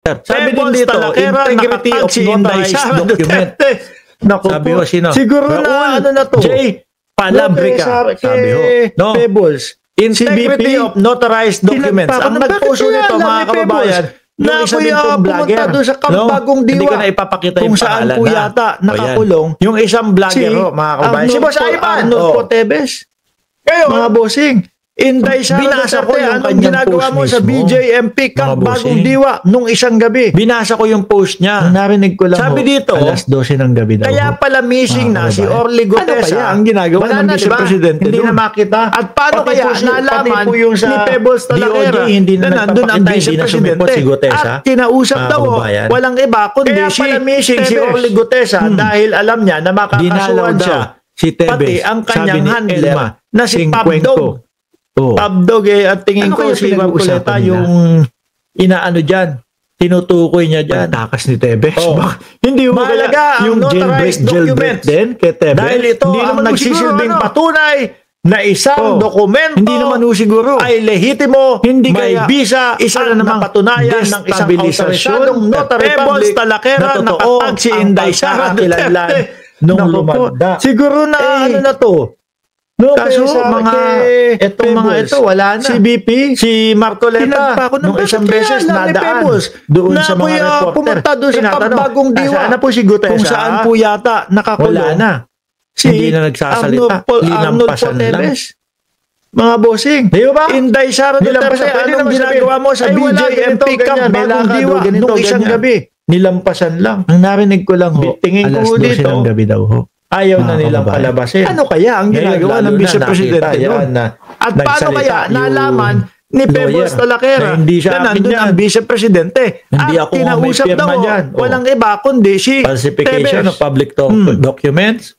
Sabi din dito, integrity of notarized document. Naku sabi po, ho, sino? siguro na ano na to. J. Palabrica. Sabi ho. No. Pebbles. Integrity of notarized documents. Ang nagpuso nito, mga kababayan, na yung isa din kuya pong vlogger. pumunta doon sa Kambagong Diwa. Hindi ko na ipapakita kung yung saan pangalan po na. yata nakakulong. Yung isang vlogger, mga kababayan. Si Boss Ivan. Arnold Potebes. Kayo, Mga bossing. Inday Sara binasa ko Duterte, yung anong kanyang ginagawa post mo sa mismo. BJMP Camp Mga Bagong bossing. Diwa nung isang gabi? binasa ko yung post niya. Ang narinig ko lang Sabi ho, dito, alas 12 ng gabi daw. Kaya pala missing na si Orly Ano Gutesa. kaya ang ginagawa Wala ng na, Vice diba? Presidente Hindi doon? na makita. At paano Pati kaya po si- nalaman pati po yung sa ni Pebbles Talakera DOJ, hindi na nandun ang nagpapakita, Vice hindi na Presidente? sumipot si Gutesa? At kinausap Mga daw, kababayan. walang iba kundi Kaya si pala missing si Tebes. Orly Gutesa dahil alam niya na Dinalaw makakasuhan daw siya. si Tebes. Pati ang Sabi kanyang ni handler Elma, na si 50. Pabdog. Oh. Pabdog at tingin Ano ko kaya si Ma'am pinag-uusapan Coleta nila? yung inaano dyan, tinutukoy niya dyan. Takas ni Tebes. Oh. Hindi mo Mahalaga kaya ang yung notarized jailbreak documents. din kay Tebes. Dahil ito Hindi ang naman nagsisilbing siguro, patunay na isang Oh. dokumento Hindi naman siguro. ay lehitimo, Hindi may kaya bisa, isa at na namang napatunayan ng isang destabilisasyon autorisadong notary Pebbles public Talakera na totoo nakatag si ang Inday Sara pagkakakilanlan Duterte nung Naku po, lumanda. siguro na ano na to. No, Kaso kaya sa mga etong mga Pebbles, ito wala na. si BP, Si Marcoleta tinagpa ako ng nung isang beses nadaan doon na sa mga kuya reporter. pumunta doon sa Tinatanong, Pagbagong Diwa. Nasaan na po si Gutesa? Kung saan po yata nakakulong. Wala na. Hindi na nagsasalita. Linampasan lang. Mga bossing. Di ba? Inday Sara Nilampasan. Duterte, Pwede anong naman ginagawa mo sa ay, wala, BJMP ganito, Camp ganyan, may Bagong lakad, Diwa ganito, nung isang ganyan. gabi? Nilampasan lang. Ang narinig ko lang ho, Tingin ko alas 12 dito, ng gabi daw ho. Ayaw na Mga nilang kababayan. palabasin. Ano kaya ang ginagawa ng Vice Presidente doon? At paano kaya nalaman ni Pebbles lawyer Talakera na hindi siya na akin nandun yan. ang Vice Presidente? Hindi at ako may kinausap pirma daw, dyan. walang iba kundi si Falsification Tebes. of public documents.